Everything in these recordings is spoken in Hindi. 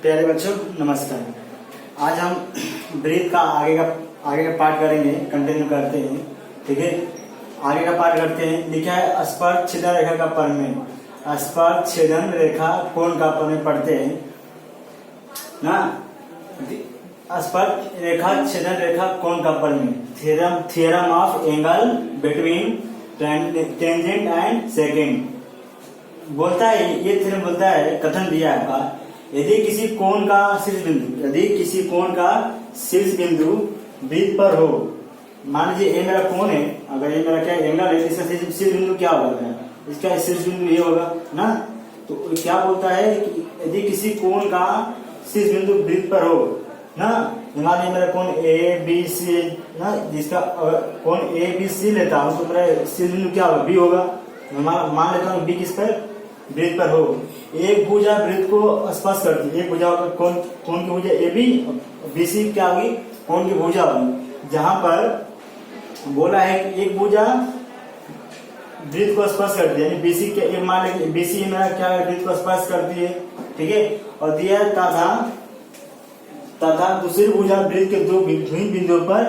प्यारे बच्चों नमस्कार। आज हम ब्रीथ का आगे का पार्ट करेंगे, कंटिन्यू करते हैं। ठीक है, आगे का पार्ट करते हैं। लिखा है स्पर्श छेदन रेखा का पर में, स्पर्श छेदन रेखा कोण का पर में पढ़ते हैं ना। स्पर्श रेखा छेदन रेखा कोण का पर में, theorem of angle between tangent and second बोलता है। ये थ्योरम बोलता है, कथन दिया है आपका, यदि किसी कोण का शीर्ष बिंदु वृत्त पर हो। मान लीजिए ये मेरा कोण है, अगर ये मेरा क्या एंगल है, इसका शीर्ष बिंदु क्या होगा, इसका शीर्ष बिंदु ये होगा ना। तो क्या बोलता है कि यदि किसी कोण का शीर्ष बिंदु वृत्त पर हो ना, मान लीजिए मेरा कोण ए बी सी ना, जिसका कोण ए बी सी लेता हूँ तो मेरा शीर्ष बिंदु क्या होगा, बी होगा। मान लेता हूँ बी किस पर, वृत्त पर हो। एक भुजा वृत्त को स्पर्श करती है, एक भुजा कौन की भुजा ए बी, बीसी क्या होगी, कौन की भुजा होगी। जहां पर बोला है कि एक भुजा वृत्त को स्पर्श करती है, यानी बीसी के मान लीजिए बीसी मेरा क्या वृत्त को स्पर्श करती है। ठीक है, और दिया तथा दूसरी भुजा वृत्त के दो भिन्न बिंदुओं पर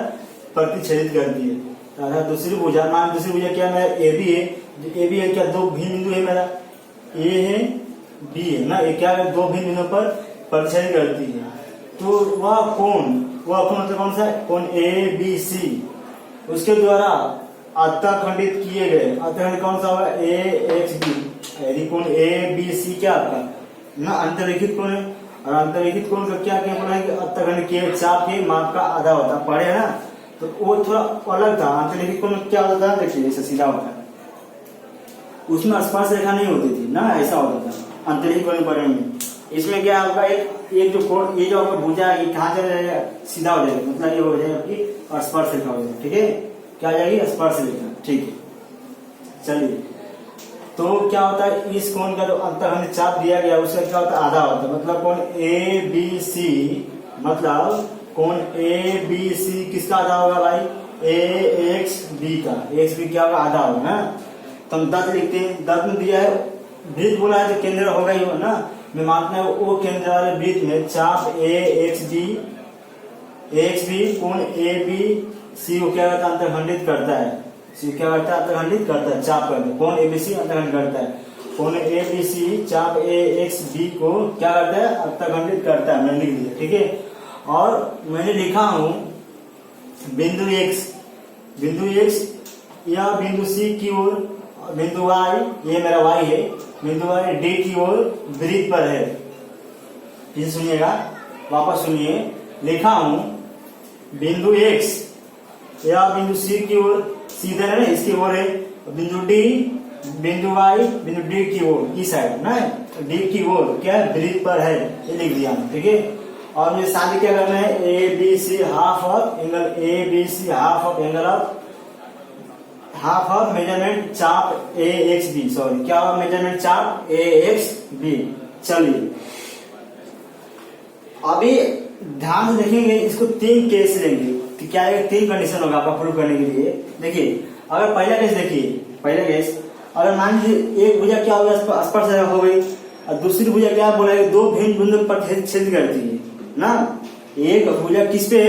प्रतिच्छेदित करती है। तथा दूसरी भुजा, मान दूसरी भुजा क्या मेरा ए बी है, ए बी है क्या, दो भिन्न बिंदु है मेरा, ए है बी है ना, ये क्या है, दो भिन्न बिंदुओं पर प्रतिच्छेद करती है। तो वह कोण मतलब कौन सा, कोण ए बी सी, उसके द्वारा अन्तःखंडित किए गए, अन्तःखंडित कौन सा होगा, ए एक्स बी। यदि कोण ए बी सी क्या आपका ना अंतरलिखित कोण है, और अंतरलिखित कोण का क्या बोला है कि अन्तःखंडित के चाप के माप का आधा होता है, पढ़े ना। तो वो थोड़ा अलग था। अंतरलिखित कोण क्या होता था, देखिए जैसे सीधा होता है, उसमें स्पर्श रेखा नहीं होती थी ना, ऐसा होता था अंतरिक्ष कोण पर में। इसमें क्या होगा, एक जो कोण, ये जो आपका भुजा है, ये कहाँ चला जाएगा, सीधा हो जाएगा, मतलब ये हो जाएगा आपकी स्पर्श रेखा हो जाएगी। ठीक है, क्या आ जाएगी, स्पर्श रेखा। ठीक है, चलिए। तो क्या होता है, इस कोण का जो अंतःखंडित चाप दिया गया उसका क्या होता है, आधा होता है। मतलब कोण ए बी सी, मतलब कोण ए बी सी किसका आधा होगा भाई, ए एक्स बी का, एक्स बी क्या होगा, आधा होगा ना। तो हम 10 लिखते हैं, 10 में दिया है वृत्त बोला है तो केंद्र होगा ही ना। मैं मानता है वो केंद्र वाले वृत्त में चाप ए एक्स बी कोण ए बी सी को क्या करता है, अंतर्खंडित करता है। सी क्या करता है, अंतर्खंडित करता है, चाप करता है। कोण ए बी सी अंतर्खंडित करता है, कोण ए बी सी चाप ए एक्स बी को क्या करता है, अंतर्खंडित करता है। मैंने लिख दिया। ठीक है, और मैंने लिखा हूं बिंदु एक्स या बिंदु सी की ओर, बिंदु y, ये मेरा y है, बिंदु y d की ओर वृत्त पर है। फिर सुनिएगा, वापस सुनिए, लिखा हूं बिंदु x या बिंदु c की ओर, सीधा है ना, इसकी ओर है, बिंदु d, बिंदु y, बिंदु d की ओर, इस साइड ना, d की ओर क्या है, वृत्त पर है, ये लिख दिया। ठीक है, और मुझे साथ क्या करना है, A B C half of angle of measurement चाप ए एक्स बी, सॉरी क्या हुआ, मेजरमेंट चाप ए एक्स बी। चलिए अभी ध्यान से देखेंगे, इसको 3 केस लेंगे कि क्या है, 3 कंडीशन होगा आपका प्रूव करने के लिए। देखिए, अगर पहला केस देखिए, पहला केस अगर मान लीजिए एक भुजा क्या होगा, स्पर्श रेखा हो गई, और दूसरी भुजा क्या बोला है, दो भिन्न बिंदु पर छेद करती है ना। एक भुजा किस पे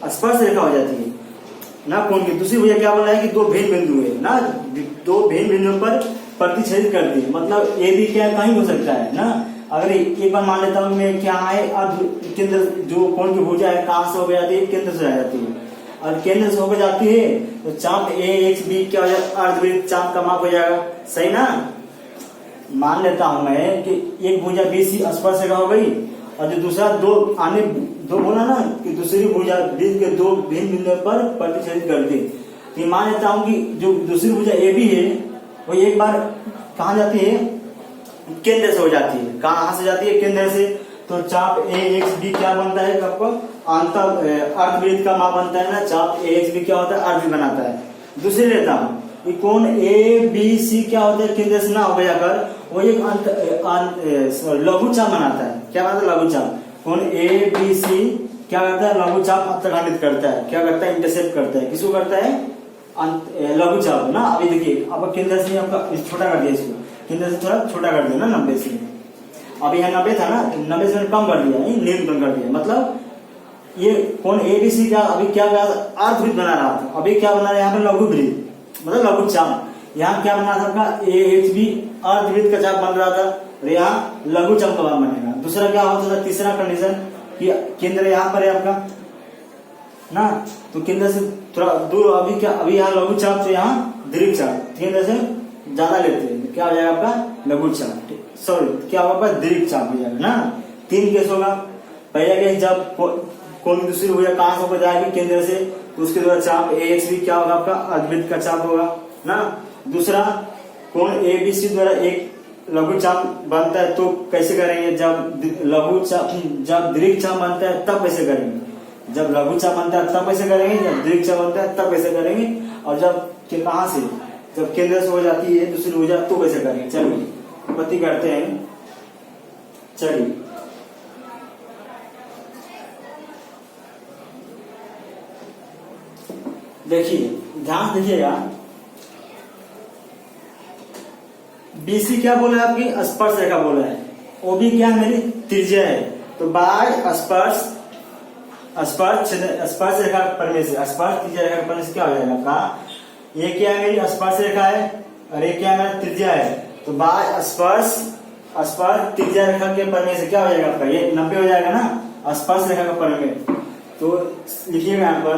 स्पर्श रेखा हो जाती है ना कोण की, दूसरी भुजा क्या बोला है कि दो भिन्न बिंदु है ना, दो भिन्न बिंदुओं पर प्रतिच्छेदित करती है। मतलब ए भी क्या कहीं हो सकता है ना। अगर एक बार मान लेता हूँ मैं क्या है, अब केंद्र जो कोण की भुजा है कहाँ से हो जाती है, केंद्र से आ जाती है, और केंद्र से होकर जाती है तो चाप ए एक्स बी क्या हो जाएगा, अर्धवृत्त चाप का माप हो जाएगा। सही ना, मान लेता हूं मैं कि एक भुजा बी सी स्पर्श रेखा हो गई, और जो दूसरा दो बोला ना कि दूसरी भुजा वृत्त के दो भिन्न बिंदुओं पर प्रतिच्छेदित करती है। तो मान लेता हूं कि जो दूसरी भुजा ए बी है वो एक बार कहाँ जाती है, केंद्र से हो जाती है। कहाँ से जाती है, केंद्र से। तो चाप ए एक्स बी क्या बनता है आपको, अर्धवृत्त का माप बनता है ना, चाप ए एक्स बी क्या होता है, अर्धवृत्त बनाता है। दूसरी लेता हूँ कोण ए बी सी क्या होता है, केंद्र से ना हो जाकर वो एक लघु चाप बनाता है। क्या बनाता है, लघु चाप। कोण ए बी सी क्या करता है, लघु चाप अंतर्खंडित करता है। क्या करता है, इंटरसेप्ट करता है। किसको करता है, लघु चाप ना। अभी देखिए अब केंद्र से आपका छोटा कर दिया, इसको केंद्र से थोड़ा छोटा कर दिया ना 90 से। अभी यहाँ 90 था ना, तो 90 से मैंने कम कर दिया, न्यूनतम कर दिया। मतलब ये कोण एबीसी का अभी क्या अर्धवृत्त बना रहा था, अभी क्या बना रहा है यहाँ पे लघु वृत्त, मतलब लघु चाप। यहाँ क्या बना था आपका AHB अर्धवृत्त का चाप बन रहा था, और यहाँ लघु चाप का बनेगा। दूसरा क्या होता था, तीसरा कंडीशन कि केंद्र यहाँ पर है आपका ना, तो केंद्र से थोड़ा दूर, अभी क्या, अभी यहाँ लघु चाप से यहाँ दीर्घ चाप, केंद्र से ज्यादा लेते हैं, क्या हो जाएगा आपका लघु चाप, सॉरी क्या होगा आपका दीर्घ चाप हो जाएगा ना। 3 केस होगा। पहला केस जब कोण की दूसरी भुजा कहां से होकर जाएगी, केंद्र से, तो उसके द्वारा चाप AXB क्या होगा आपका अर्धवृत्त का चाप होगा ना। दूसरा कोण ABC द्वारा एक लघु चाप बनता है, तो कैसे करेंगे, जब लघु चाप, जब दीर्घ चाप बनता है तब कैसे करेंगे, जब लघु चाप बनता है तब कैसे करेंगे, जब दीर्घ चाप बनता है तब कैसे करेंगे, और जब कहां से, जब केंद्र से हो जाती है दूसरी भुजा तो कैसे करेंगे। चलिए उत्पत्ति करते हैं। चलिए देखिए, ध्यान दीजिएगा, BC क्या बोला है, आपकी स्पर्श रेखा बोला है, OB क्या है, मेरी त्रिज्या है। तो बाय स्पर्श स्पर्श रेखा परमेश्वर, स्पर्श त्रिज्या रेखा परमेश्वर क्या हो जाएगा आपका, ये क्या है मेरी स्पर्श रेखा है, और ये क्या है मेरा त्रिज्या है। तो बाय स्पर्श त्रिज्या रेखा के परमेश्वर क्या हो जाएगा आपका, ये 90 हो जाएगा ना, स्पर्श रेखा का परमेश्वर। तो लिखिएगा यहाँ पर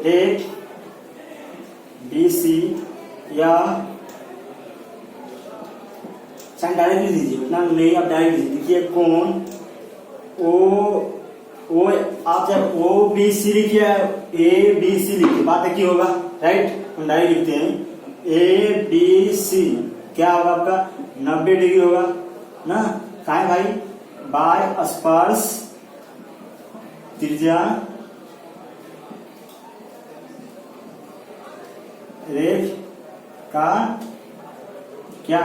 रेख BC या डायरेक्ट लिख दीजिए, उतना नहीं, आप डायरेक्ट लिखिए कोण ओ आप जब OBC लिखिए, ABC लिखिए, बात एक ही होगा, राइट। हम डायरेक्ट लिखते हैं ABC क्या होगा आपका 90 डिग्री होगा ना, कहा भाई, बाय स्पर्श त्रिज्या रेख का क्या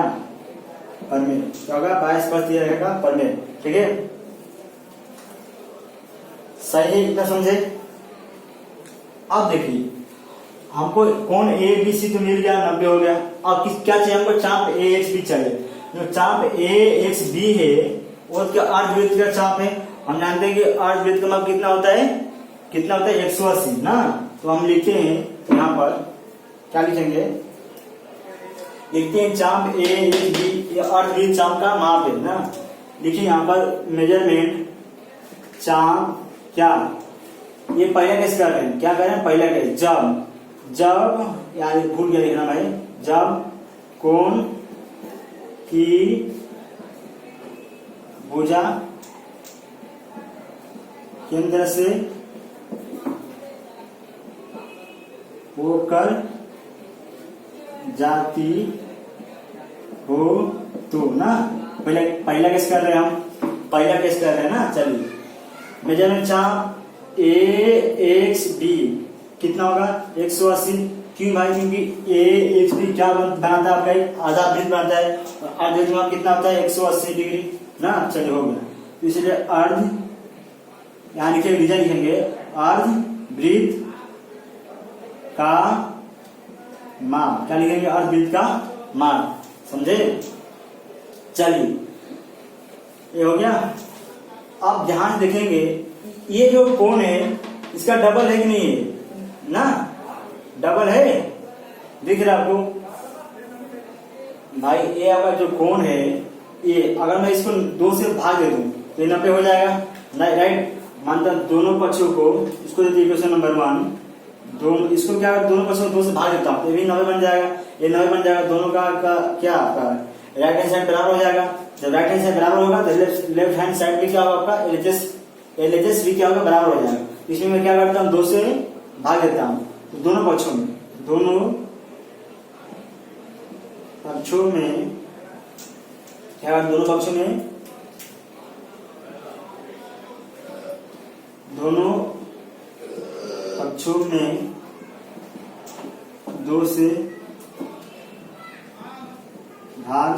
परमेय, क्या होगा, बाय स्पर्श त्रिज्या रेखा का परमेय, ठीक है। सही है, इतना समझे। अब देखिए, हमको कोण ABC तो मिल गया, 90 हो गया। अब क्या चाहिए हमको, चाप AXB चाहिए। जो चाप AXB है वो क्या अर्धवृत्त का चाप है। हम जानते हैं कि अर्धवृत्त का माप कितना होता है, 180 ना। तो हम लिखते हैं यहाँ पर, क्या लिखेंगे, लिखते हैं चाप AXB, ये अर्धवृत्त चाप का माप है ना। लिखिए यहाँ पर मेजरमेंट चाप क्या, ये पहला केस कर रहे हैं, क्या कर रहे हैं, पहला केस जब यार भूल गया लिखना भाई, जब कोण की भुजा केंद्र से होकर जाती हो तो ना, पहला केस कर रहे हैं हम, पहला केस कर रहे हैं ना। चलिए मेजरमेंट चाप AXB कितना होगा 180, क्यों भाई, क्योंकि AXB क्या बनाता है आपका, एक आधा वृत्त बनाता है, और अर्धवृत्त का कितना होता है 180 डिग्री ना। चलिए हो गया, तो इसलिए अर्ध, यहाँ लिखेंगे, रीजन लिखेंगे, अर्धवृत्त का माप, क्या लिखेंगे, अर्धवृत्त का माप, समझे। चलिए ये हो गया। अब ध्यान देखेंगे, ये जो कोण है इसका डबल है कि नहीं है ना, डबल है, दिख रहा है आपको भाई। ये अगर जो कोण है, ये अगर मैं इसको 2 से भाग दे दूं तो ये 90 हो जाएगा, राइट। मानता दोनों पक्षों को, इसको देते इक्वेशन नंबर 1, दोनों इसको क्या, दोनों पक्षों को 2 से भाग देता हूं तो ये भी 90 बन जाएगा, ये 90 बन जाएगा। दोनों का क्या आपका राइट हैंड साइड बराबर हो जाएगा। जब राइट हैंड साइड बराबर होगा तो लेफ्ट हैंड साइड भी क्या होगा आपका, LHS भी क्या होगा, बराबर हो जाएगा। इसमें मैं क्या करता हूँ, 2 से भाग देता हूँ, तो दोनों पक्षों में क्या, दोनों पक्षों में 2 से भाग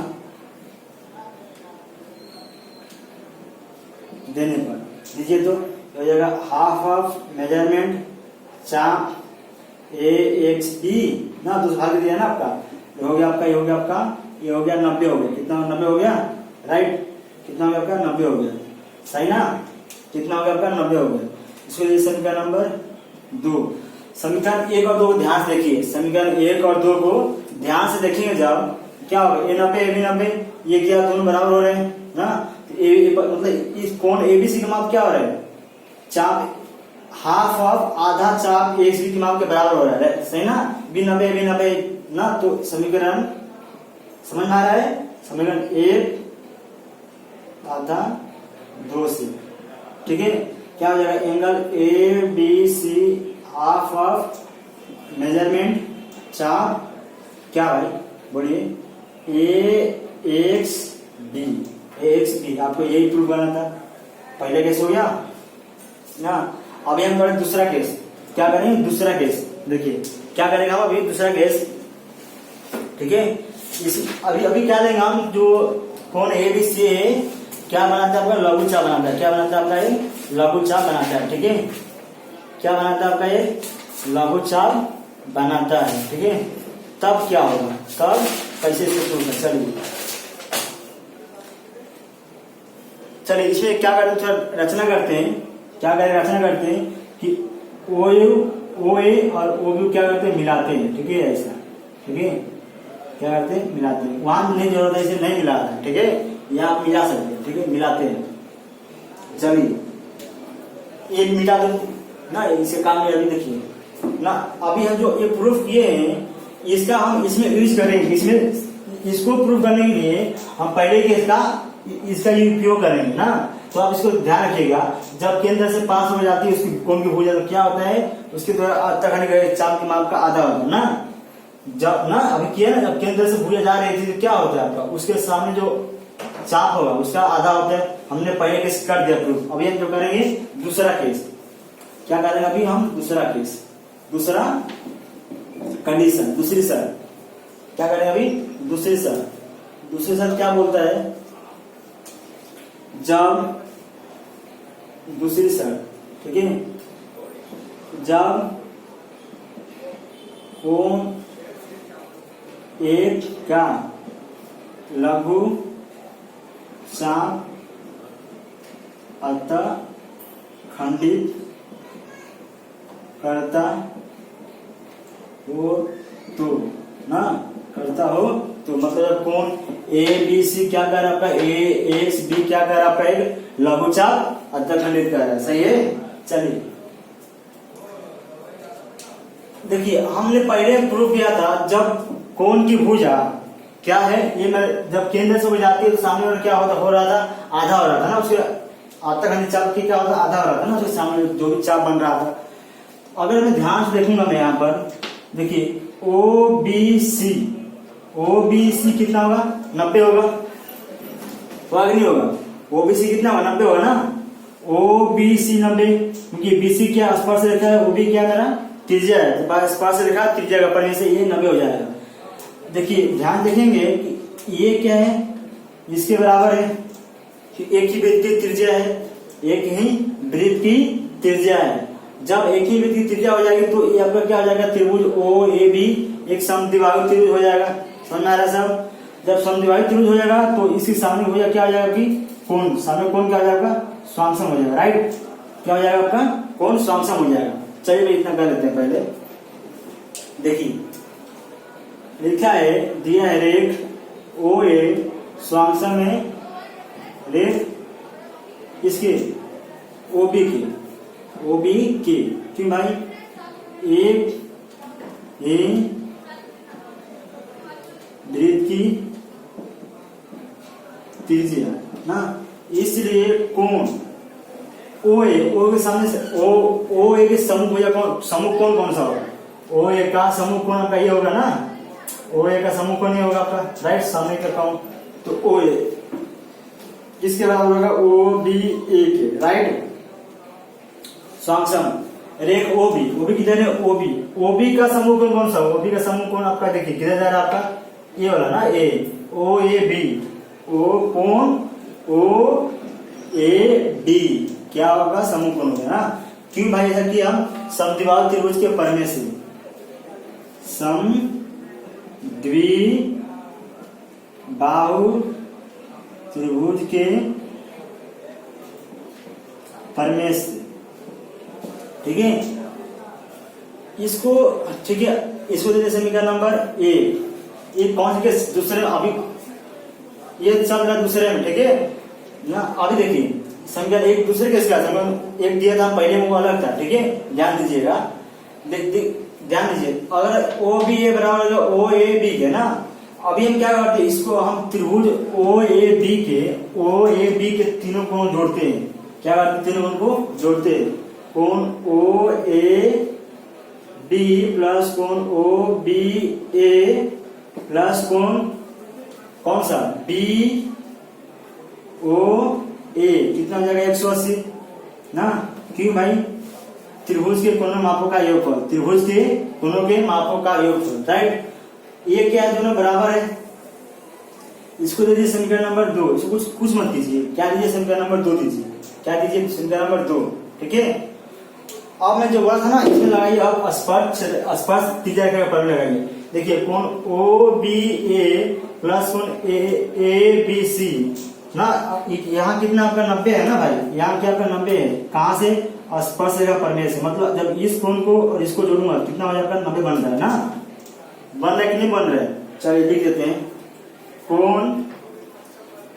देने पर दीजिए तो हो जाएगा हाफ ऑफ मेजरमेंट चाप AXB ना, 2 से भाग दिया ना आपका, ये हो गया आपका, ये हो गया आपका, ये हो गया 90 हो गया, कितना 90 हो गया, राइट। कितना हो गया आपका 90 हो गया, सही ना। कितना हो गया आपका 90 हो गया। इसको लिए समीकरण नंबर 2। समीकरण 1 और 2 को ध्यान से देखिए, समीकरण 1 और 2 को ध्यान से देखेंगे जब क्या होगा, ए 90 ए बी 90, ये क्या दोनों बराबर हो रहे हैं ना। मतलब इस कोण एबीसी का माप क्या हो रहा है, चाप हाफ ऑफ आधा चाप एक्स की माप के बराबर हो रहा है, सही ना। बी 90 बी 90 ना, तो समीकरण समझ में आ रहा है। समीकरण 1 आधा 2 से, ठीक है, क्या हो जाएगा, angle A B C half of measurement चाप क्या भाई बोलिए, ए एक्स बी, आपको यही प्रूव करना था। पहले केस हो गया ना। अभी हम करें दूसरा केस, क्या करेंगे दूसरा केस, देखिए क्या करेंगे हम अभी दूसरा केस, ठीक है। अभी क्या लेंगे हम, जो कोण ए बी सी है क्या बनाता है आपका, लघु चाप बनाता है। क्या बनाता है आपका ये, लघु चाप बनाता है, ठीक है। क्या बनाता है आपका ये, लघु चाप बनाता है, ठीक है। तब क्या होगा, तब कैसे से प्रूव कर, चलिए इसमें क्या करते हैं, थोड़ा रचना करते हैं। क्या करें, रचना करते हैं कि ओ ए और ओ बी क्या करते हैं, मिलाते हैं, ठीक है, ऐसा, ठीक है। क्या करते हैं, मिलाते हैं, वहां नहीं जरूरत है, इसे नहीं मिलाना है, ठीक है, यहाँ आप मिला सकते हैं, ठीक है, मिलाते हैं। चलिए एक मिला दो ना, इसे काम में अभी देखिए ना। अभी हम जो ये प्रूफ किए हैं इसका हम इसमें यूज करेंगे, इसमें इसको प्रूव करने के लिए हम पहले के इसका उपयोग करेंगे ना। तो आप इसको ध्यान रखिएगा, जब केंद्र से पास हो जाती है उसकी कोण की भुजा, तो क्या होता है, उसके द्वारा अर्थखंड चाप की माप का आधा होता है ना। जब ना अभी किया ना, जब केंद्र से भुजा जा रही थी तो क्या होता है आपका, उसके सामने जो चाप होगा उसका आधा होता है। हमने पहले केस कर दिया प्रूफ। अभी हम जो करेंगे दूसरा केस, क्या करेंगे अभी हम दूसरा केस, दूसरा कंडीशन, दूसरी शर्त। क्या करेंगे अभी दूसरी शर्त, दूसरी शर्त क्या बोलता है, जब दूसरी शर्त, ठीक है, जब कोण एक का लघु चाप अतः खंडित करता हो तो ना, करता हो तो मतलब कोण ए बी सी क्या कर रहा है, ए एक्स बी क्या कर रहा है, लघु चाप अन्तःखंडित कर रहा है, सही है। चलिए देखिए हमने पहले प्रूव किया था, जब कोण की भुजा क्या है, ये जब केंद्र से हो जाती है तो सामने वाला क्या होता, हो रहा था आधा हो रहा था ना, उसके अन्तःखंडित चाप की क्या होता, आधा हो रहा था ना, उसके सामने जो भी चाप बन रहा था। अगर मैं ध्यान से देखूंगा मैं यहाँ पर, देखिए ओ बी सी कितना होगा, 90 होगा, होगा कि नहीं होगा, ओ बी सी कितना होगा, 90 होगा ना। ओ बी सी 90, क्योंकि बी सी क्या स्पर्श रेखा है, ओ बी क्या करा त्रिज्या है, तो स्पर्श रेखा त्रिज्या का पढ़ने से ये 90 हो जाएगा। देखिए ध्यान देखेंगे कि ये क्या है, इसके बराबर है, एक ही वृत्त की त्रिज्या है, एक ही वृत्त की त्रिज्या है। जब एक ही वृत्त की त्रिज्या हो जाएगी तो ये आपका क्या हो जाएगा, त्रिभुज ओ ए बी एक समद्विबाहु त्रिभुज हो जाएगा। समझ में आ रहा है सब, जब समद्विबाहु त्रिभुज हो जाएगा तो इसकी सामने भुजा क्या हो जाएगा कि कोण, सामने कोण क्या हो जाएगा, स्वांसम हो जाएगा, राइट। क्या हो जाएगा आपका, कोण स्वांसम हो जाएगा। चलिए मैं इतना कर लेते हैं पहले। देखिए लिखा है, दिया है रेख ओ ए स्वांसम में रेख इसके ओबी के, क्यों भाई, एक वृत्त की त्रिज्या ना, इसलिए कोण ओ के सामने से ओ ए के सम्मुख भुजा सम्मुख कोण कौन सा होगा, ओ ए का सम्मुख कोण आपका ये होगा ना, ओ ए का सम्मुख कोण ये होगा आपका, राइट, सामने का कोण, तो ओ ए किसके बराबर होगा, ओ बी ए के, राइट। स्वांसम रेख ओबी किधर है, ओबी का समूह कोण कौन सा, ओबी का समूह कोण आपका देखिए किधर जा रहा है आपका, ये वाला ना, ए ओ ए बी, ओ कोण ओ ए डी क्या होगा, समूह कोण होगा ना। क्यों भाई, ऐसा कि हम समद्विबाहु त्रिभुज के पढ़ने से, समद्विबाहु त्रिभुज के परिमेय से, ठीक है। इसको ठीक है, इसको दे दे समीकरण नंबर ए। ये कौन से केस दूसरे, अभी ये चल रहा है दूसरे में, ठीक है ना। अभी देखिए समीकरण एक दूसरे केस का समीकरण एक दिया था पहले, वो अलग था, ठीक है, ध्यान दीजिएगा। ध्यान दीजिए, अगर ओ बी ए बराबर ओ ए बी के ना, अभी हम क्या करते हैं, इसको हम त्रिभुज ओ ए बी के तीनों कोण जोड़ते हैं। क्या करते हैं, तीनों कोण को जोड़ते हैं। कोण ओ ए बी प्लस कोण ओ बी ए प्लस कोण कौन सा बी ओ ए, कितना हो जाएगा 180 ना। क्यों भाई, त्रिभुज के कोनों मापों का योगफल, त्रिभुज के कोनों के मापों का योगफल, राइट। ये क्या है, दोनों बराबर है। इसको दीजिए समीकरण नंबर 2। इसको कुछ मत कीजिए, क्या दीजिए समीकरण नंबर 2 दीजिए। क्या दीजिए समीकरण नंबर 2, ठीक है। अब मैं जो बोला था ना, इसमें लगाइए अब स्पर्श त्रिज्या का परिमेय लगाइए। देखिए कोण ओ बी ए प्लस कोण ए बी सी ना, यहाँ कितना आपका 90 है ना भाई, यहाँ क्या आपका 90 है। कहाँ से, स्पर्श रेखा परिमेय से। मतलब जब इस कोण को और इसको जोड़ूंगा कितना हो जाएगा, 90 बन रहा है ना। बन रहा है कि नहीं बन रहा है, चलिए लिख देते हैं। कोण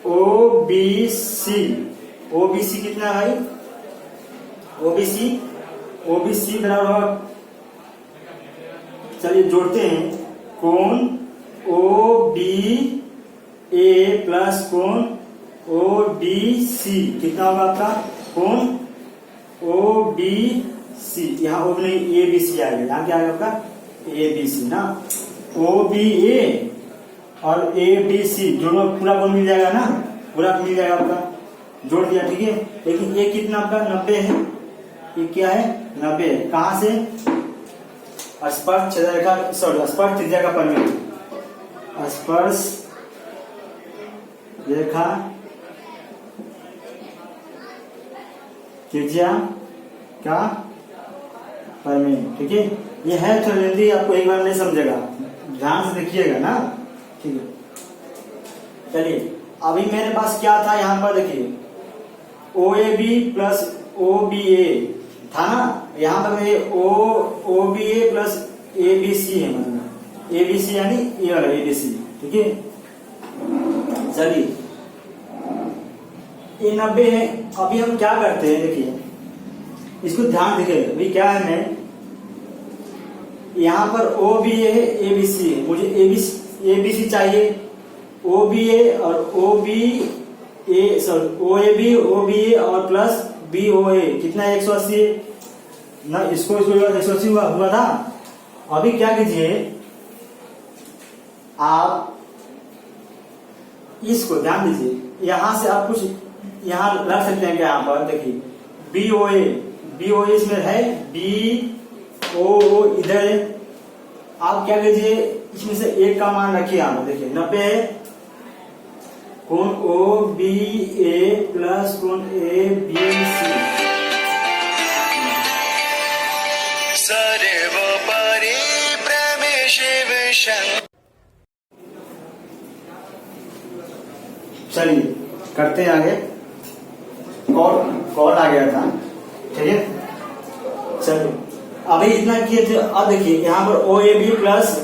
O B C, O B C कितना है भाई, ओ बी सी बराबर, चलिए जोड़ते हैं। कोण ओ बी ए प्लस कोण ओ बी सी कितना होगा आपका, कोण ओ बी सी, यहाँ ओ नहीं ए बी सी आएगा, यहाँ क्या आएगा आपका ए बी सी ना। ओ बी ए और ए बी सी दोनों पूरा कोण मिल जाएगा ना, पूरा मिल जाएगा आपका, जोड़ दिया, ठीक है। लेकिन ये कितना आपका 90 है, ये क्या है 90 है। कहां से, स्पर्श छेदरेखा, सॉरी स्पर्श त्रिज्या का परिमेय, स्पर्श रेखा त्रिज्या का परिमेय, ठीक है। ये है थोड़ा जल्दी, आपको एक बार नहीं समझेगा, ध्यान से देखिएगा ना, ठीक है। चलिए अभी मेरे पास क्या था, यहाँ पर देखिए O A B plus O B A था ना, यहाँ पर ये O B A plus A B C है, मतलब ए बी सी यानी ये वाला ए बी सी, ठीक है। चलिए ये 90 है। अभी हम क्या करते हैं, देखिए इसको ध्यान देखिए, अभी क्या है, मैं यहाँ पर ओ बी ए है, ए बी सी है, मुझे ए बी सी चाहिए। ओ बी ए और O B A, sorry O A B और प्लस बी ओ ए कितना है 180 ना। इसको 180 हुआ था। अभी क्या कीजिए, आप इसको ध्यान दीजिए, यहां से आप कुछ यहां रख सकते हैं क्या, यहाँ पर देखिए बी ओ ए इसमें है, बी ओ इधर है। आप क्या कीजिए, इसमें से एक का मान रखिए, यहाँ पर देखिए 90 है। कोण ओ बी ए प्लस कोण ए बी सी, सर्वोपरि शिव शंकर। चलिए करते हैं आगे, कॉल आ गया था, ठीक है। चलिए अभी इतना किए थे। अब देखिए यहाँ पर O A B plus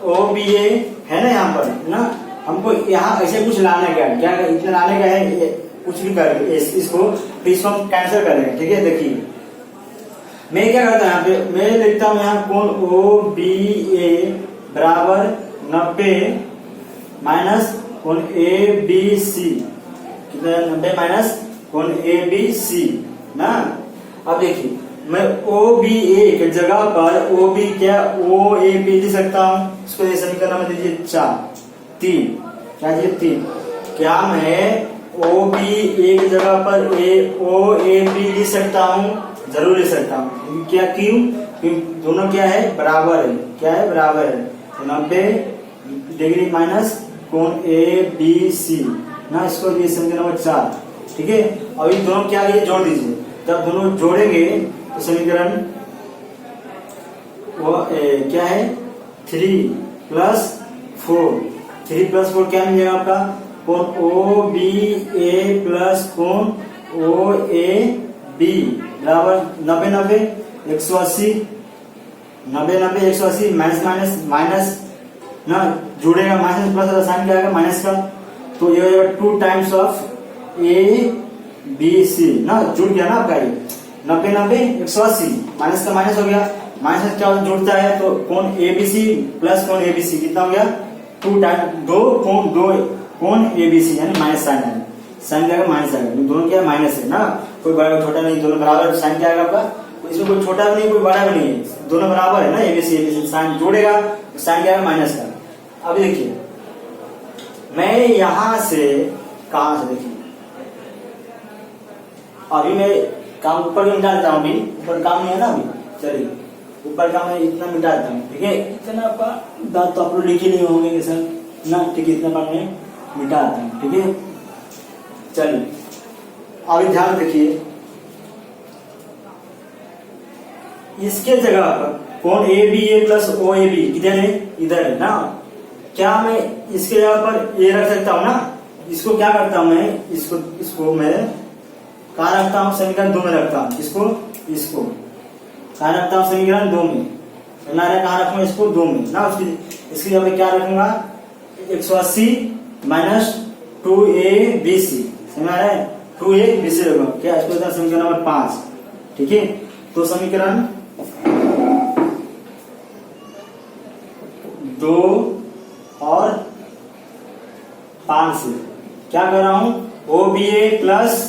O B A है ना, यहाँ पर ना, हमको यहाँ ऐसे कुछ लाने का है, क्या इतना लाने का है, कुछ भी करके इसको हम कैंसिल करेंगे, ठीक है। देखिए मैं क्या करता हूँ, यहाँ पे मैं लिखता हूँ यहाँ कोण ओ बी ए बराबर 90 माइनस कोण ए बी सी, कितना 90 माइनस कोण ए बी सी ना। अब देखिए मैं ओ बी ए के जगह पर ओ बी क्या ओ ए बी लिख सकता हूँ, इसको समीकरण में दीजिए 3, क्या दीजिए 3। क्या मैं ओ बी ए की जगह पर ओ ए बी लिख सकता हूँ, जरूर लिख सकता हूँ। क्या क्यों, दोनों क्या है बराबर है, क्या है बराबर है, 90 डिग्री माइनस कोण ए बी सी ना। इसको दिए समीकरण नंबर 4, ठीक है। अभी दोनों क्या है जोड़ दीजिए, जब दोनों जोड़ेंगे तो समीकरण वो क्या है 3 प्लस 4 क्या मिल जाएगा आपका, कोण ओ बी ए प्लस कोण ओ ए बी बराबर 90 180 माइनस माइनस माइनस ना जुड़ेगा, माइनस प्लस साइन क्या आएगा माइनस का, तो ये हो जाएगा 2 times of A B C ना, जुड़ गया ना आपका ये 90 180 माइनस का माइनस हो गया, माइनस क्या जुड़ता है तो कोण ए बी सी प्लस कोण ए बी सी कितना हो गया 2 टाइम 2 कोण ए बी सी यानी माइनस साइन है, साइन क्या आएगा माइनस आएगा, दोनों क्या माइनस है ना, कोई बड़ा छोटा नहीं, दोनों बराबर, साइन क्या आएगा आपका, इसमें कोई छोटा भी नहीं कोई बड़ा भी नहीं है, दोनों बराबर है ना, एबीसी साइन जोड़ेगा साइन क्या है माइनस का। अभी देखिए मैं यहां से कहां से देखिए अभी मैं काम ऊपर भी मिटा देता हूँ, अभी ऊपर काम नहीं है ना, अभी चलिए ऊपर का मैं इतना मिटा देता हूँ, ठीक है, इतना आपका दांत तो आप लोग लिखे नहीं होंगे कि सर ना, ठीक है, इतना पार्ट में मिटा देता हूँ, ठीक है। चलिए अभी ध्यान देखिए इसके जगह पर कोण A B A plus O A B किधर है, इधर है ना, क्या मैं इसके जगह पर ए रख सकता हूँ ना, इसको क्या करता हूँ मैं, इसको मैं कहाँ रखता हूँ, समीकरण 2 में रखता हूँ, इसको कहाँ रखता हूँ, समीकरण 2 में, समझ आ रहा है, कहाँ रखूंगा इसको 2 में ना, इसकी जगह पे क्या रखूंगा 180 माइनस 2abc, समझ आ रहा है, 2abc रखूंगा, क्या इसको समीकरण नंबर 5, ठीक है। तो समीकरण 2 और 5 से क्या कर रहा हूं, O B A plus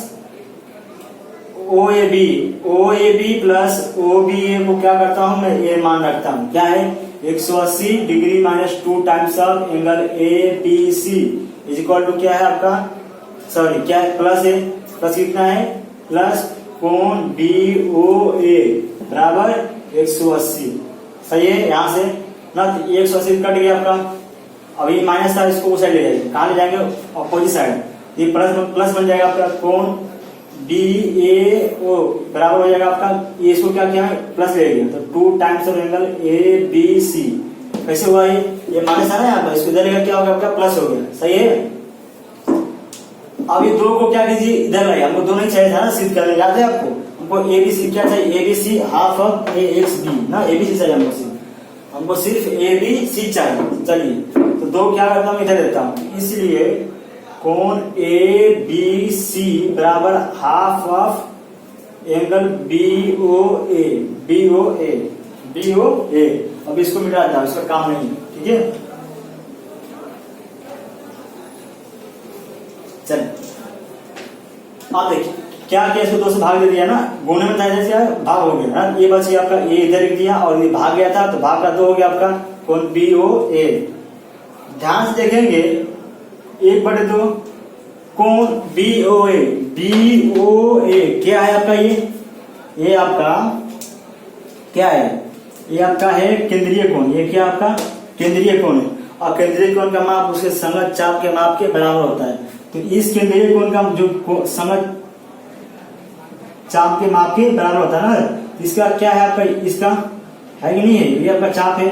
O A B plus O B A को क्या करता हूं मैं, ए मान रखता हूं, क्या है 180 degree minus 2 times of angle A B C is equal to क्या है आपका, सॉरी क्या है, प्लस है, प्लस कितना है, प्लस कोण बी ओ ए बराबर 180, सही है, यहां से ना 180 कट गया आपका, अभी माइनस था, इसको उस साइड ले जाएंगे, कहां ले जाएंगे, अपोजिट साइड, ये प्लस बन जाएगा आपका, कोण बी ए ओ बराबर हो जाएगा आपका, ये इसको क्या किया है प्लस ले लिया, तो 2 times of angle A B C, कैसे हुआ ये माइनस है ना यहाँ पर, इसको इधर लेकर क्या होगा आपका प्लस हो गया, सही है। अब ये 2 को क्या कीजिए इधर लाइए, हमको दोनों ही चाहिए था ना सिद्ध करने, याद है आपको, हमको एबीसी क्या चाहिए, ABC half of A X B ना, एबीसी चाहिए हमको सिर्फ एबीसी चाहिए, चलिए तो 2 क्या करता हूँ इधर देता हूँ, इसलिए कोण ए बी सी बराबर half of angle B O A, अब इसको मिटा देता हूँ, इसका काम नहीं, ठीक है। चलिए आप देखिए क्या क्या, इसको 2 से भाग दे दिया ना, गुणे में था जैसे भाग हो गया ना, ये बच आपका ए इधर लिख दिया और ये भाग गया था, तो भाग का 2 हो गया आपका, कोण बी ओ ए, ध्यान से देखेंगे 1/2 कोण बी ओ ए क्या है आपका, ये आपका क्या है, ये आपका है केंद्रीय कोण, ये क्या आपका केंद्रीय कोण है, और केंद्रीय कोण का माप उसके संगत चाप के माप के बराबर होता है, तो इस केंद्रीय कोण का जो संगत चाप के माप के बराबर होता है ना, इसका क्या है आपका, इसका है कि नहीं है, ये आपका चाप है,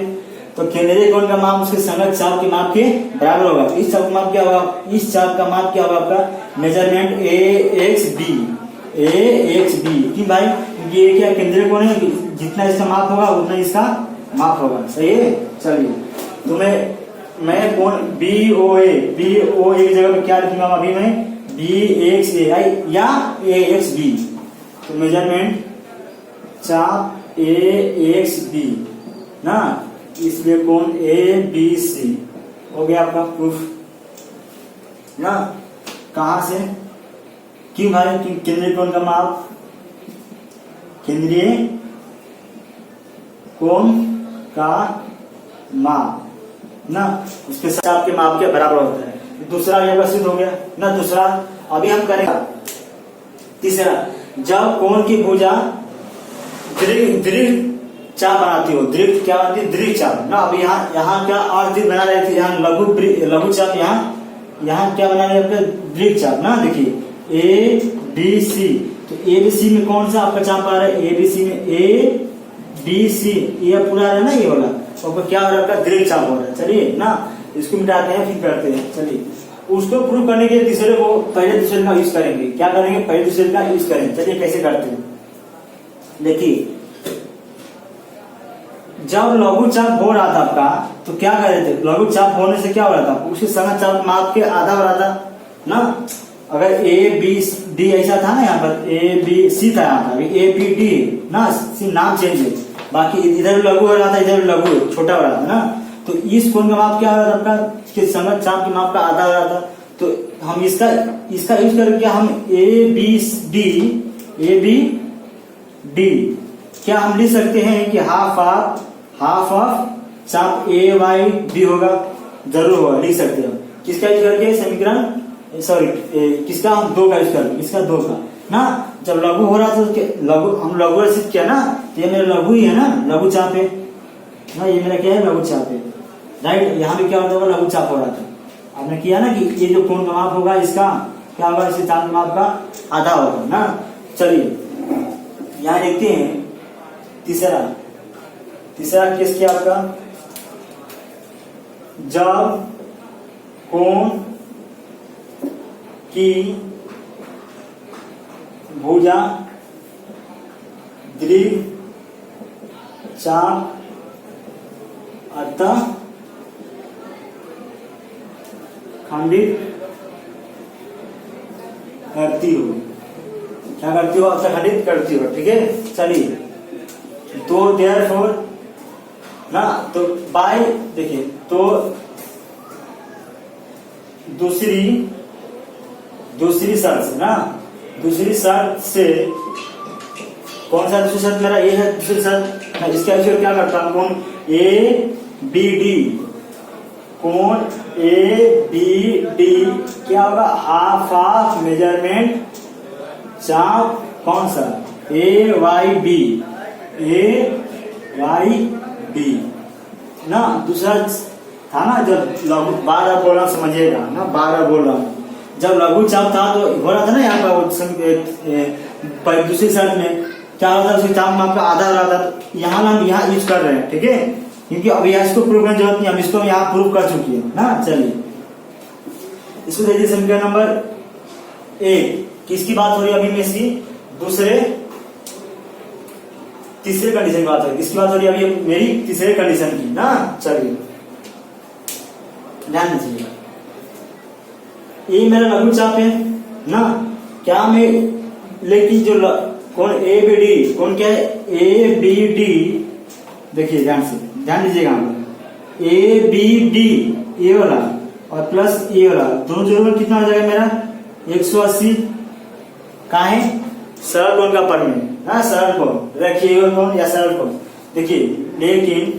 तो केंद्रीय कोण का माप उसके संगत चाप के माप के बराबर होगा, इस चाप का माप क्या होगा, इस चाप का माप क्या होगा आपका, मेजरमेंट ए एक्स बी की भाई, ये क्या केंद्रीय कोण है, जितना इसका माप होगा उतना इसका माप होगा, सही है। चलिए तो मैं कोण बी ओ ए की जगह पे क्या लिखूंगा अभी मैं, बी एक्स ए या ए एक्स बी, तो मेजरमेंट चाप ए एक्स बी ना, इसलिए कोण ए बी सी हो गया आपका प्रूफ ना, कहां से, क्यों भाई, केंद्रीय कोण का माप, केंद्रीय कोण का माप ना उसके चाप के माप के बराबर होता है, दूसरा ये सिद्ध हो गया ना। दूसरा अभी हम करेंगे तीसरा, जब कोण की भुजा दीर्घ चाप बनाती हो, दीर्घ क्या बनती है, दीर्घ चाप ना, अब यहाँ क्या और दीर्घ बना रही थी, यहाँ लघु चाप, यहाँ क्या बना रही है दीर्घ चाप ना, देखिए ए बी सी, तो ए बी सी में कौन सा आपका चाप आ रहा है, ए बी सी में ए बी सी, ये पूरा आ रहा है ना, ये वाला, तो क्या हो रहा है आपका दीर्घ चाप हो रहा है। चलिए ना इसको मिटाते हैं फिर करते हैं, चलिए उसको प्रूव करने के लिए तीसरे को पहले दूसरे का यूज करेंगे। क्या करेंगे? पहले दूसरे का यूज करेंगे। चलिए कैसे करते हैं, देखिए जब लघु चाप हो रहा था आपका तो क्या कर रहे थे, लघु चाप होने से क्या हो रहा था, उसके संगत चाप माप के आधा हो रहा था ना। अगर ए बी डी ऐसा था ना, यहाँ पर ए बी सी था, यहाँ पर ए बी डी ना, नाम चेंज है, बाकी इधर लघु हो रहा था, इधर लघु छोटा हो रहा था ना। तो इस कोण का माप क्या हो रहा था आपका, इसके संगत चाप के माप का आधा हो रहा था। तो हम इसका यूज करके हम ए बी डी क्या हम लिख सकते हैं कि हाफ ऑफ चाप ए वाई डी होगा, जरूर होगा, लिख सकते हैं। किसका यूज करके, समीकरण सॉरी किसका, हम दो का यूज करके, इसका दो का ना। जब लघु हो रहा था तो हम लघु सिद्ध किया ना, तो ये मेरा लघु ही है ना, लघु चाप है ना, ये मेरा क्या है, लघु चाप है, राइट। यहाँ पे क्या होता होगा, लघु चाप हो रहा था। आपने किया ना कि ये जो कोण का माप होगा इसका क्या होगा, इसके चाप के माप का आधा होगा ना। चलिए यहाँ देखते हैं तीसरा केस क्या आपका, जब कोण की भुजा द्विघात चाप अतः खंडित करती हो, क्या करती हो, अतः खंडित करती हो, ठीक है। चलिए तो देयरफॉर ना, तो बाय देखिए, तो दूसरी शर्त से ना, दूसरी शर्त से कौन सा दूसरी शर्त, मेरा ये है दूसरी शर्त। इसके आगे क्या करता हूं, कोण ए बी डी, कोण ए बी डी क्या होगा, हाफ ऑफ मेजरमेंट चाप कौन सा, ए वाई बी ना। दूसरा था ना, जब लघु बार बोल रहा हूं, समझिएगा ना, बार बोल रहा हूं, जब लघु चाप था तो हो रहा था ना, यहाँ पर दूसरी शर्त में क्या होता है, उसके चाप में आपका आधा हो रहा था। यहाँ हम यहाँ यूज कर रहे हैं, ठीक है, क्योंकि अभी इसको प्रूव करने की जरूरत नहीं, हम इसको यहाँ प्रूव कर चुके हैं ना। चलिए इसको देखिए, समीकरण नंबर 1 किसकी बात हो रही है अभी में, इसकी तीसरे कंडीशन की बात हो रही है, किसकी बात हो रही है अभी, मेरी तीसरे कंडीशन की ना। चलिए ध्यान दीजिए, ये मेरा लघु चाप है ना, क्या मैं, लेकिन जो कौन ए बी डी, कौन क्या है, ए बी डी, देखिए ध्यान दीजिएगा, ए बी डी ये वाला और प्लस ये वाला दोनों जोड़ कितना हो जाएगा मेरा, 180 कहाँ है, सरल कोण का पर में ना, सरल कोण रखिए कोण या सरल कोण, देखिए लेकिन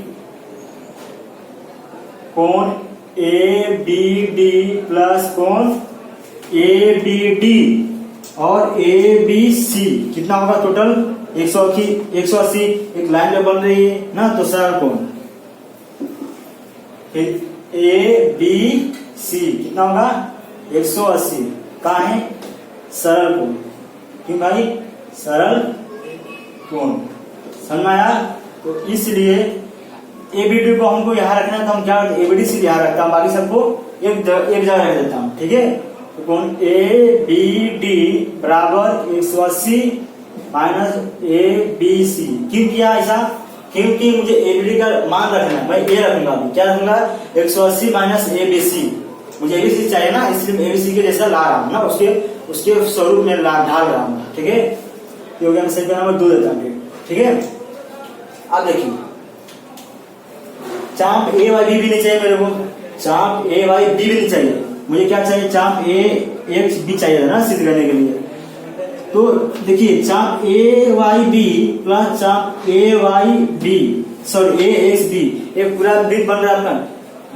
कोण ए बी डी प्लस कोण ए बी डी और ए बी सी कितना होगा टोटल 180, एक लाइन में बन रही है ना, तो सरल कोण ए बी सी कितना होगा 180, कहा है, सरल कोण, क्यों भाई, सरल कोण, समझ में आया। तो इसलिए एबीडी को हमको यहाँ रखना है, तो हम क्या एबीडी से यहाँ रखता हूँ, बाकी सबको एक जगह रख देता हूँ, ठीक है। तो कोण ए बी डी बराबर 180 माइनस ए बी सी, क्यों किया ऐसा, क्योंकि मुझे एबीडी का मान रखना है, मैं ए रखूंगा, क्या रखूंगा, 180 माइनस ए बी सी, मुझे एबीसी चाहिए ना, इसलिए एबीसी के जैसा ला रहा हूँ ना, उसके स्वरूप में ढाल रहा हूँ, ठीक है। तो मैं समीकरण नंबर 2 देता हूँ, ठीक है। अब देखिए चाप ए वाई बी भी नहीं चाहिए मेरे को, चाप ए वाई बी भी नहीं चाहिए, मुझे क्या चाहिए, चाप ए एक्स बी चाहिए ना सिद्ध करने के लिए। तो देखिए चाप ए वाई बी प्लस चाप A Y B sorry A X B, एक पूरा वृत्त बन रहा है आपका,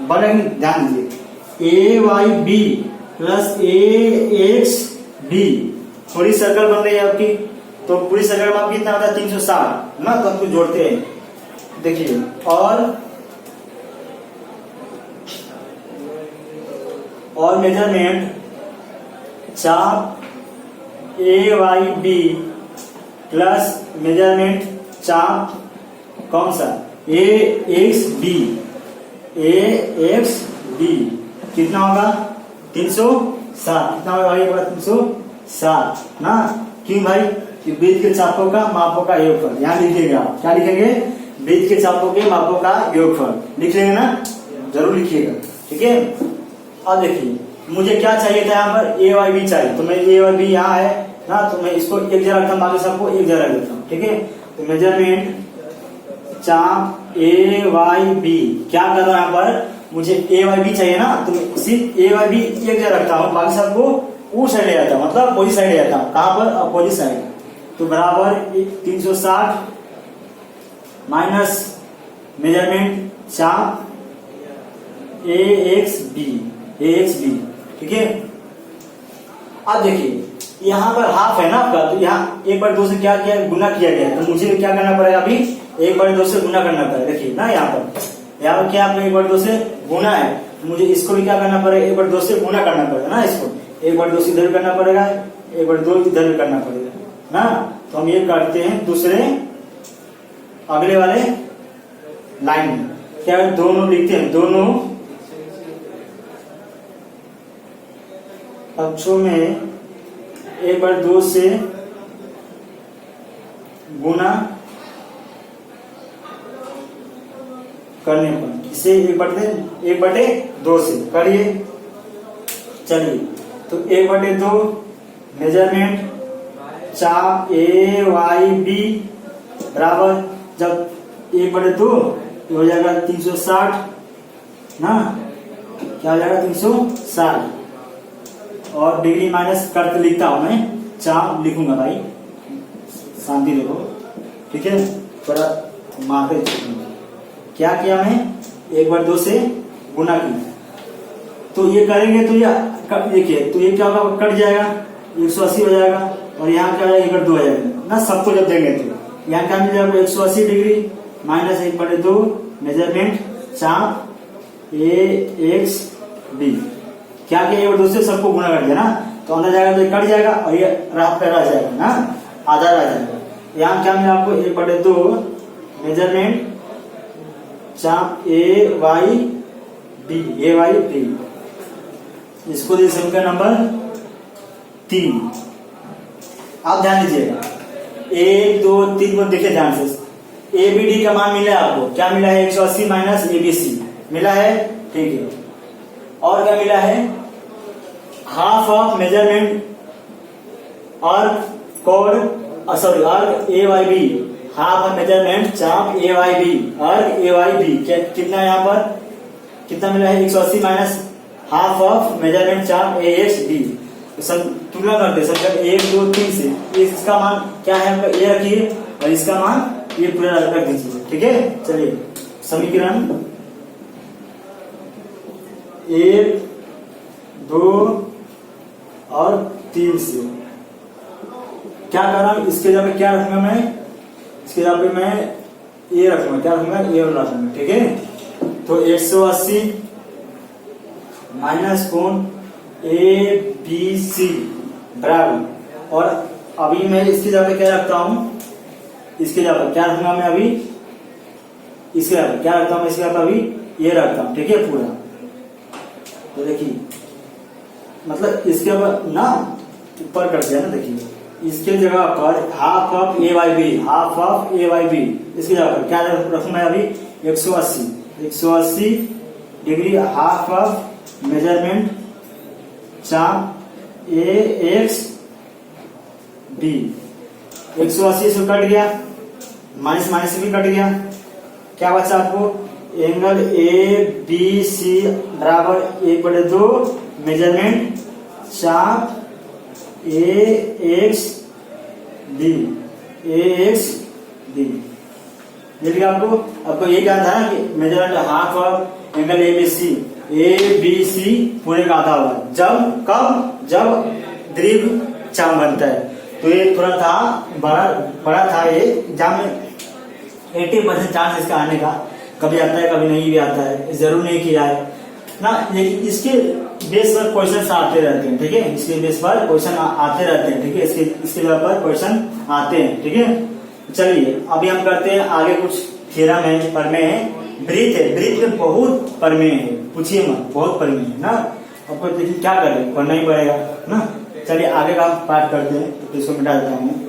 बन रहा है, ध्यान दीजिए, ए वाई बी प्लस ए एक्स बी पूरी सर्कल बन रही है आपकी। तो पूरी सर्कल में आपकी कितना होता है 360 ना, तो आपको जोड़ते हैं, देखिए और मेजरमेंट चाप A Y B plus measurement चाप कौन सा ए एक्स बी कितना होगा 307 कितना होगा भाई? 307 ना। क्यों भाई? कि वृत्त के चापों का मापों का योगफल। यहाँ लिखिएगा आप, क्या लिखेंगे? वृत्त के चापों के मापों का योगफल लिख लेंगे ना, जरूर लिखिएगा, ठीक है। अब देखिए मुझे क्या चाहिए था, यहाँ पर ए वाई बी चाहिए, तो मैं ए वाई बी यहाँ है ना, तो मैं इसको एक जगह रखता हूँ, बाकी सबको एक जगह रखता हूँ, ठीक है। तो मेजरमेंट चाप ए वाई बी, क्या कर रहा हूँ यहाँ पर? मुझे ए वाई बी चाहिए ना, तो मैं सिर्फ ए वाई बी एक जगह रखता हूँ, बाकी सबको उस साइड ले जाता हूँ, मतलब अपोजिट साइड ले जाता हूँ। कहाँ पर? Opposite side. तो बराबर 360 माइनस मेजरमेंट चाप ए एक्स बी, ठीक है। अब देखिए यहाँ पर हाफ है ना आपका, तो यहाँ 1/2 से क्या किया? गुना किया गया, तो मुझे क्या करना पड़ेगा? अभी 1/2 से गुना करना पड़ेगा। देखिए ना यहाँ पर क्या आपने 1/2 से गुना है, तो मुझे इसको भी क्या करना पड़ेगा? 1/2 से गुना करना पड़ेगा ना, इसको 1/2 से इधर करना पड़ेगा, 1/2 इधर भी करना पड़ेगा ना। तो हम ये करते हैं दूसरे अगले वाले लाइन में, क्या दोनों लिखते हैं, दोनों पक्षों में 1/2 से गुना करने पर, इसे 1/2 से करिए। चलिए तो 1/2 मेजरमेंट चाप ए वाई बी बराबर, जब 1/2 हो जाएगा 360 ना, क्या हो जाएगा? 360 और डिग्री माइनस करके लिखता हूं मैं, चाप लिखूंगा भाई, शांति रखो, ठीक है। थोड़ा मारते क्या किया मैं? 1/2 से गुना किया, तो ये करेंगे तो ये देखिए, तो ये क्या होगा? कट जाएगा, 180 हो जाएगा, और यहाँ क्या हो जाएगा? 1/2 हो जाएगा ना। सबको जब देंगे तो यहाँ क्या मिल जाएगा? 180 डिग्री माइनस 1/2 मेजरमेंट चाप ए एक्स बी, क्या किया? 1/2 से सबको गुना कर दिया ना, तो अंदर जाएगा तो ये कट जाएगा, और ये रात पे रह जाएगा ना, आधा रह जाएगा। यहाँ क्या मिला आपको? 1/2 मेजरमेंट चाप ए वाई बी, इसको दे समीकरण नंबर 3। आप ध्यान दीजिएगा, 1 2 3 को देखिए ध्यान से। ए बी डी का मान मिला है आपको, क्या मिला है? 180 माइनस ए बी सी मिला है, ठीक है। और क्या मिला है? Half of measurement arc code, sorry arc A Y B, half of measurement चाप A Y B, arc A Y B, कितना यहाँ पर कितना मिला है? 180 माइनस हाफ ऑफ मेजरमेंट चाप ए एक्स बी। सब तुलना करते सब 1 2 3 से, इसका मान क्या है आपका? ए रखिए, और इसका मान ये पूरा रख दीजिए, ठीक है। चलिए समीकरण 1 2 और 3 से क्या कर रहा हूं? इसके जगह क्या रखूंगा मैं? इसके जगह मैं ए रखूंगा, क्या रखूंगा? ए रखूंगा, ठीक है। तो 180 माइनस कोण ए बी सी बराबर, और अभी मैं इसकी जगह क्या रखता हूं? इसके जगह क्या रखूंगा मैं? अभी इसके जगह क्या रखता हूं? इसके जगह अभी ये रखता हूं, ठीक है पूरा। तो देखिए मतलब इसके ऊपर ना ऊपर कर दिया ना, देखिए इसके जगह पर half of A Y B, half of A Y B, इसकी जगह पर क्या रखूंगा अभी? 180 डिग्री हाफ ऑफ मेजरमेंट चाप ए एक्स बी। 180 से कट गया, माइनस माइनस से भी कट गया, क्या बचा आपको? एंगल ए बी सी बराबर 1/2 मेजरमेंट चाप ए एक्स बी, देखिए आपको ये क्या था कि measurement half of angle A B C पूरे का आधा हुआ जब दीर्घ चाप बनता है। तो ये थोड़ा था बड़ा था, ये एग्जाम में 80% चांस इसका आने का, कभी आता है कभी नहीं भी आता है, जरूर नहीं किया है ना। लेकिन इसके बेस पर क्वेश्चन आते रहते हैं, ठीक है। इसके बेस पर क्वेश्चन आते रहते हैं, ठीक है। इसके बेस पर क्वेश्चन आते हैं, ठीक है। चलिए अभी हम करते हैं आगे कुछ थ्योरम है, प्रमेय है। वृत्त में बहुत प्रमेय है, पूछिए मत, बहुत प्रमेय है ना। आपको देखिए क्या करें, पढ़ना ही पड़ेगा ना। चलिए आगे का पाठ करते हैं, तो इसको मिटा देता हूँ।